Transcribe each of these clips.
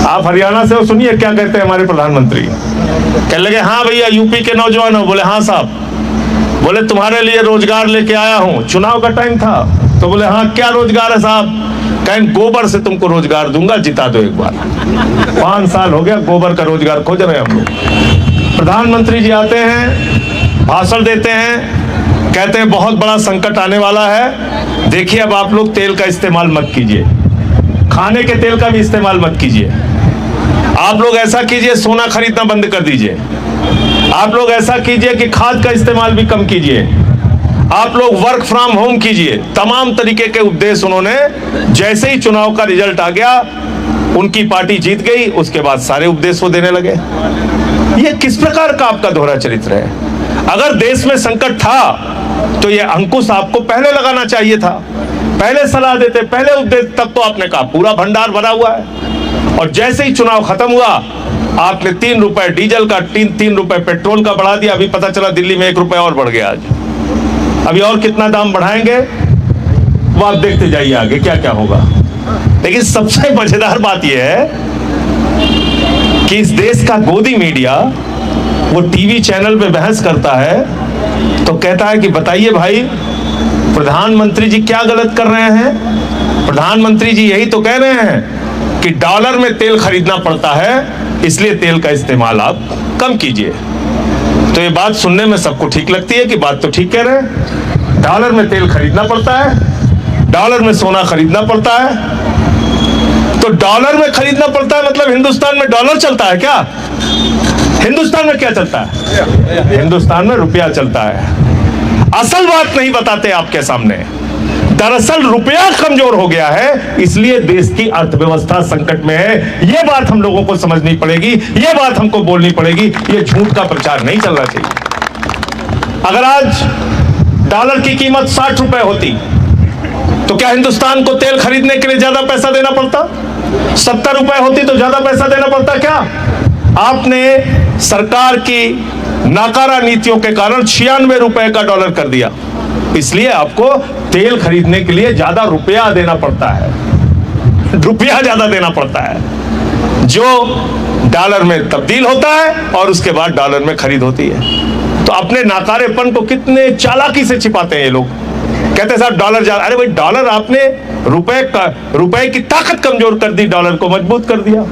आप हरियाणा से हो, सुनिए क्या कहते हैं हमारे प्रधानमंत्री। कहने लगे हाँ भैया यूपी के नौजवान हो। बोले हाँ साहब। बोले तुम्हारे लिए रोजगार लेके आया हूँ। चुनाव का टाइम था तो बोले हाँ क्या रोजगार है साहब। कहें गोबर से तुमको रोजगार दूंगा, जिता दो एक बार। 5 साल हो गया गोबर का रोजगार खोज रहे हैं हम लोग। प्रधानमंत्री जी आते हैं, भाषण देते हैं, कहते हैं बहुत बड़ा संकट आने वाला है। देखिए अब आप लोग तेल का इस्तेमाल मत कीजिए, खाने के तेल का भी इस्तेमाल मत कीजिए। आप लोग ऐसा कीजिए सोना खरीदना बंद कर दीजिए। आप लोग ऐसा कीजिए कि खाद का इस्तेमाल भी कम कीजिए। आप लोग वर्क फ्रॉम होम कीजिए। तमाम तरीके के उपदेश उन्होंने, जैसे ही चुनाव का रिजल्ट आ गया, उनकी पार्टी जीत गई, उसके बाद सारे उपदेश वो देने लगे। ये किस प्रकार का आपका दोहरा चरित्र है? अगर देश में संकट था तो ये अंकुश आपको पहले लगाना चाहिए था, पहले सलाह देते, पहले उपदेश। तब तो आपने कहा पूरा भंडार भरा हुआ है। और जैसे ही चुनाव खत्म हुआ, आपने 3 रुपए डीजल का, 3 रुपए पेट्रोल का बढ़ा दिया। अभी पता चला दिल्ली में 1 रुपया और बढ़ गया आज। अभी और कितना दाम बढ़ाएंगे वो आप देखते जाइए आगे क्या क्या होगा। लेकिन सबसे मजेदार बात यह है कि इस देश का गोदी मीडिया वो टीवी चैनल पे बहस करता है तो कहता है कि बताइए भाई प्रधानमंत्री जी क्या गलत कर रहे हैं। प्रधानमंत्री जी यही तो कह रहे हैं कि डॉलर में तेल खरीदना पड़ता है, इसलिए तेल का इस्तेमाल आप कम कीजिए। तो ये बात सुनने में सबको ठीक लगती है कि बात तो ठीक कह रहे हैं। डॉलर में तेल खरीदना पड़ता है, डॉलर में सोना खरीदना पड़ता है। तो डॉलर में खरीदना पड़ता है मतलब हिंदुस्तान में डॉलर चलता है क्या? हिंदुस्तान में क्या चलता है? हिंदुस्तान में रुपया चलता है। असल बात नहीं बताते आपके सामने। दरअसल रुपया कमजोर हो गया है, इसलिए देश की अर्थव्यवस्था संकट में है। यह बात हम लोगों को समझनी पड़ेगी, यह बात हमको बोलनी पड़ेगी। यह झूठ का प्रचार नहीं चलना चाहिए। अगर आज डॉलर की कीमत 60 रुपए होती तो क्या हिंदुस्तान को तेल खरीदने के लिए ज्यादा पैसा देना पड़ता? 70 रुपए होती तो ज्यादा पैसा देना पड़ता क्या? आपने सरकार की नाकारा नीतियों के कारण 96 रुपए का डॉलर कर दिया, इसलिए आपको तेल खरीदने के लिए ज्यादा रुपया देना पड़ता है। रुपया ज्यादा देना पड़ता है जो डॉलर में तब्दील होता है और उसके बाद डॉलर में खरीद होती है। तो अपने नाकारेपन को कितने चालाकी से छिपाते हैं ये लोग। कहते हैं साहब डॉलर ज्यादा। अरे भाई डॉलर आपने रुपए की ताकत कमजोर कर दी, डॉलर को मजबूत कर दिया,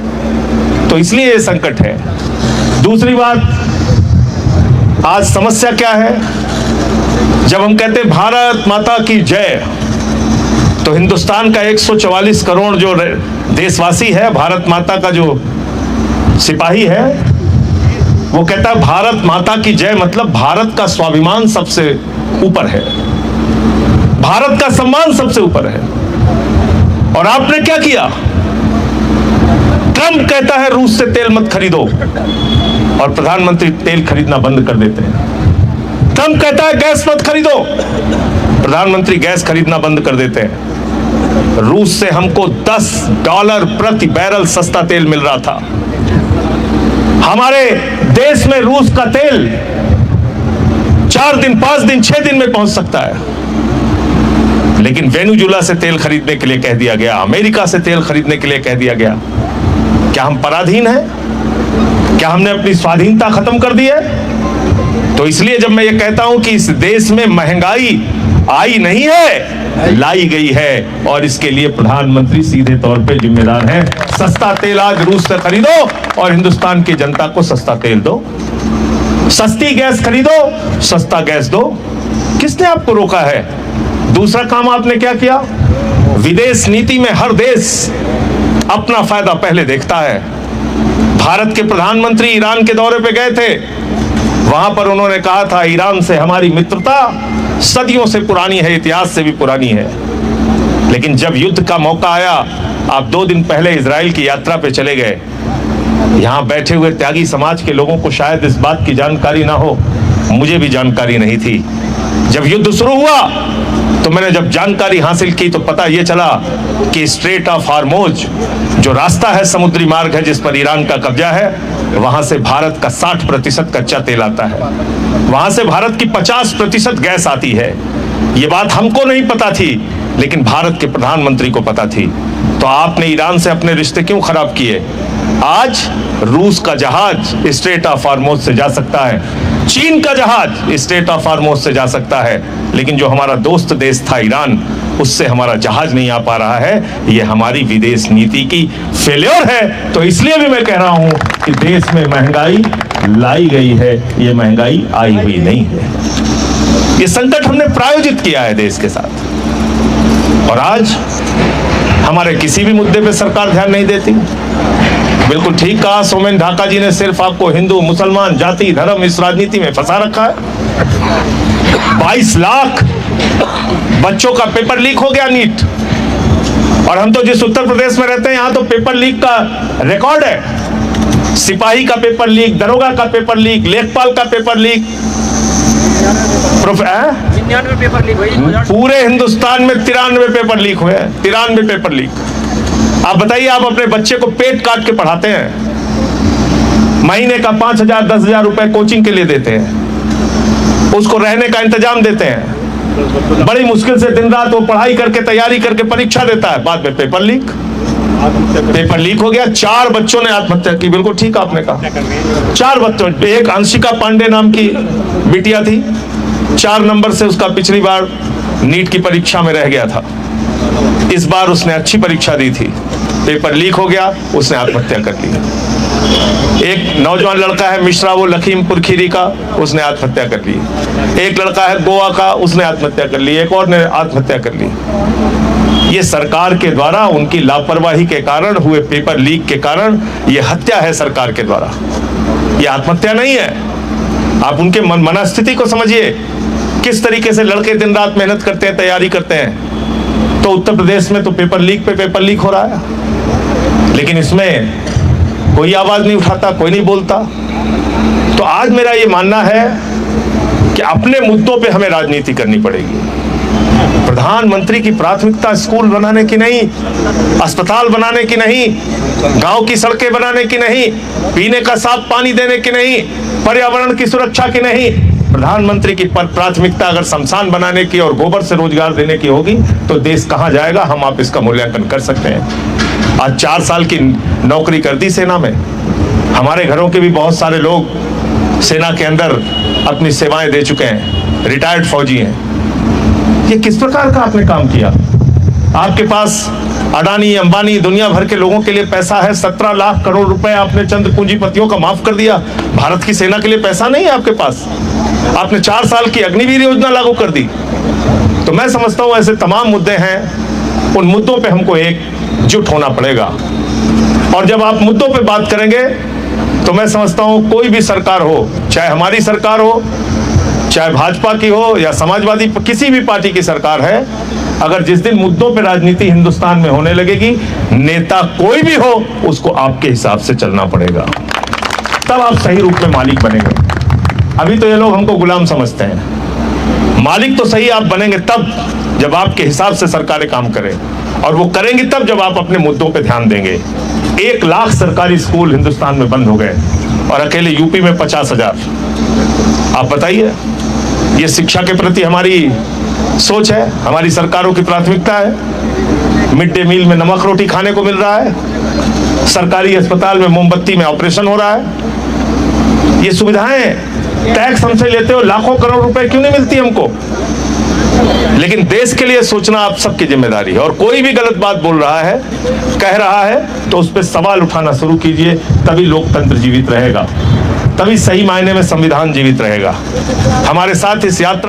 तो इसलिए ये संकट है। दूसरी बात, आज समस्या क्या है? जब हम कहते हैं भारत माता की जय, तो हिंदुस्तान का 144 करोड़ जो देशवासी है, भारत माता का जो सिपाही है, वो कहता है भारत माता की जय मतलब भारत का स्वाभिमान सबसे ऊपर है, भारत का सम्मान सबसे ऊपर है। और आपने क्या किया? ट्रंप कहता है रूस से तेल मत खरीदो और प्रधानमंत्री तेल खरीदना बंद कर देते हैं। ट्रंप कहता है गैस मत खरीदो, प्रधानमंत्री गैस खरीदना बंद कर देते हैं। रूस से हमको $10 प्रति बैरल सस्ता तेल मिल रहा था। हमारे देश में रूस का तेल 4 दिन, 5 दिन, 6 दिन में पहुंच सकता है। लेकिन वेनेजुएला से तेल खरीदने के लिए कह दिया गया, अमेरिका से तेल खरीदने के लिए कह दिया गया। क्या हम पराधीन हैं? क्या हमने अपनी स्वाधीनता खत्म कर दी है? तो इसलिए जब मैं ये कहता हूं कि इस देश में महंगाई आई नहीं है, लाई गई है, और इसके लिए प्रधानमंत्री सीधे तौर पे जिम्मेदार हैं। सस्ता तेल आज रूस से खरीदो और हिंदुस्तान की जनता को सस्ता तेल दो। सस्ती गैस खरीदो, सस्ता गैस दो। किसने आपको रोका है? दूसरा काम आपने क्या किया? विदेश नीति में हर देश अपना फायदा पहले देखता है। भारत के प्रधानमंत्री ईरान के दौरे पे गए थे, वहां पर उन्होंने कहा था ईरान से हमारी मित्रता सदियों से पुरानी है, इतिहास से भी पुरानी है। लेकिन जब युद्ध का मौका आया, आप 2 दिन पहले इजराइल की यात्रा पे चले गए। यहां बैठे हुए त्यागी समाज के लोगों को शायद इस बात की जानकारी ना हो, मुझे भी जानकारी नहीं थी। जब युद्ध शुरू हुआ तो मैंने जब जानकारी हासिल की तो पता ये चला कि स्ट्रेट ऑफ हार्मोज जो रास्ता है, समुद्री मार्ग है जिस पर ईरान का कब्जा है, वहां से भारत का 60% कच्चा तेल आता है, वहां से भारत की 50% गैस आती है। ये बात हमको नहीं पता थी, लेकिन भारत के प्रधानमंत्री को पता थी। तो आपने ईरान से अपने रिश्ते क्यों खराब किए? आज रूस का जहाज स्ट्रेट ऑफ हॉर्मुज़ से जा सकता है, चीन का जहाज स्ट्रेट ऑफ हॉर्मुज़ से जा सकता है, लेकिन जो हमारा दोस्त देश था ईरान, उससे हमारा जहाज नहीं आ पा रहा है। ये हमारी विदेश नीति की फेल्योर है। तो इसलिए भी मैं कह रहा हूं कि देश में महंगाई लाई गई है, ये महंगाई आई हुई नहीं है। ये संकट हमने प्रायोजित किया है देश के साथ, और आज हमारे किसी भी मुद्दे पे सरकार ध्यान नहीं देती। बिल्कुल ठीक कहा सोमेन ढाका जी ने, सिर्फ आपको हिंदू मुसलमान जाति धर्म इस राजनीति में फंसा रखा है। 22 लाख बच्चों का पेपर लीक हो गया नीट, और हम तो जिस उत्तर प्रदेश में रहते हैं यहां तो पेपर लीक का रिकॉर्ड है। सिपाही का पेपर लीक, दरोगा का पेपर लीक, लेखपाल का पेपर लीक, 99 पेपर लीक हुई। पूरे हिंदुस्तान में 93 पेपर लीक हुए हैं। 93 पेपर लीक। आप बताइए, आप अपने बच्चे को पेट काट के पढ़ाते हैं, महीने का 5,000 10,000 रुपए कोचिंग के लिए देते हैं, उसको रहने का इंतजाम देते हैं, बड़ी मुश्किल से दिन रात वो पढ़ाई करके तैयारी करके परीक्षा देता है, बाद में पेपर लीक। पेपर लीक हो गया, 4 बच्चों ने आत्महत्या की। बिल्कुल ठीक आपने कहा, 4 बच्चों। एक अंशिका पांडे नाम की बिटिया थी, 4 नंबर से उसका पिछली बार नीट की परीक्षा में रह गया था। इस बार उसने अच्छी परीक्षा दी थी, पेपर लीक हो गया, उसने आत्महत्या कर ली। एक नौजवान लड़का है मिश्रा, वो लखीमपुर खीरी का, उसने आत्महत्या कर ली। एक लड़का है गोवा का, उसने आत्महत्या कर ली। एक और ने आत्महत्या कर ली। ये सरकार के द्वारा उनकी लापरवाही के कारण हुए पेपर लीक के कारण ये हत्या है सरकार के द्वारा, ये आत्महत्या नहीं है। आप उनके मनस्थिति को समझिए, किस तरीके से लड़के दिन रात मेहनत करते हैं, तैयारी करते हैं। तो उत्तर प्रदेश में तो पेपर लीक पे पेपर लीक हो रहा है, लेकिन इसमें कोई आवाज नहीं उठाता, कोई नहीं बोलता। तो आज मेरा ये मानना है कि अपने मुद्दों पे हमें राजनीति करनी पड़ेगी। प्रधानमंत्री की प्राथमिकता स्कूल बनाने की नहीं, अस्पताल बनाने की नहीं, गांव की सड़कें बनाने की नहीं, पीने का साफ पानी देने की नहीं, पर्यावरण की सुरक्षा की नहीं। प्रधानमंत्री की प्राथमिकता अगर शमशान बनाने की और गोबर से रोजगार देने की होगी तो देश कहां जाएगा, हम आप इसका मूल्यांकन कर सकते हैं। आज 4 साल की नौकरी कर दी सेना में। हमारे घरों के भी बहुत सारे लोग सेना के अंदर अपनी सेवाएं दे चुके हैं, रिटायर्ड फौजी हैं। ये किस प्रकार का आपने काम किया? आपके पास अडानी अंबानी दुनिया भर के लोगों के लिए पैसा है। 17 लाख करोड़ रुपए आपने चंद पूंजीपतियों का माफ कर दिया। भारत की सेना के लिए पैसा नहीं है आपके पास। आपने 4 साल की अग्निवीर योजना लागू कर दी। तो मैं समझता हूं ऐसे तमाम मुद्दे हैं, उन मुद्दों पे हमको एकजुट होना पड़ेगा। और जब आप मुद्दों पे बात करेंगे तो मैं समझता हूं कोई भी सरकार हो, चाहे हमारी सरकार हो, चाहे भाजपा की हो या समाजवादी, किसी भी पार्टी की सरकार है, अगर जिस दिन मुद्दों पे राजनीति हिंदुस्तान में होने लगेगी, नेता कोई भी हो उसको आपके हिसाब से चलना पड़ेगा, तब आप सही रूप में मालिक बनेंगे। अभी तो ये लोग हमको गुलाम समझते हैं। मालिक तो सही आप बनेंगे तब जब आपके हिसाब से सरकारें काम करें, और वो करेंगी तब जब आप अपने मुद्दों पे ध्यान देंगे। 1 लाख सरकारी स्कूल हिंदुस्तान में बंद हो गए और अकेले यूपी में 50,000। आप बताइए, ये शिक्षा के प्रति हमारी सोच है, हमारी सरकारों की प्राथमिकता है? मिड डे मील में नमक रोटी खाने को मिल रहा है, सरकारी अस्पताल में मोमबत्ती में ऑपरेशन हो रहा है। ये सुविधाएं टैक्स हमसे लेते हो, लाखों करोड़ रुपए क्यों नहीं मिलती हमको? लेकिन देश के लिए सोचना आप सबकी जिम्मेदारी है। और कोई भी गलत बात बोल रहा है, कह रहा है, तो उस पर सवाल उठाना शुरू कीजिए, तभी लोकतंत्र जीवित रहेगा, तभी सही मायने में संविधान जीवित रहेगा। हमारे साथ इस यात्रा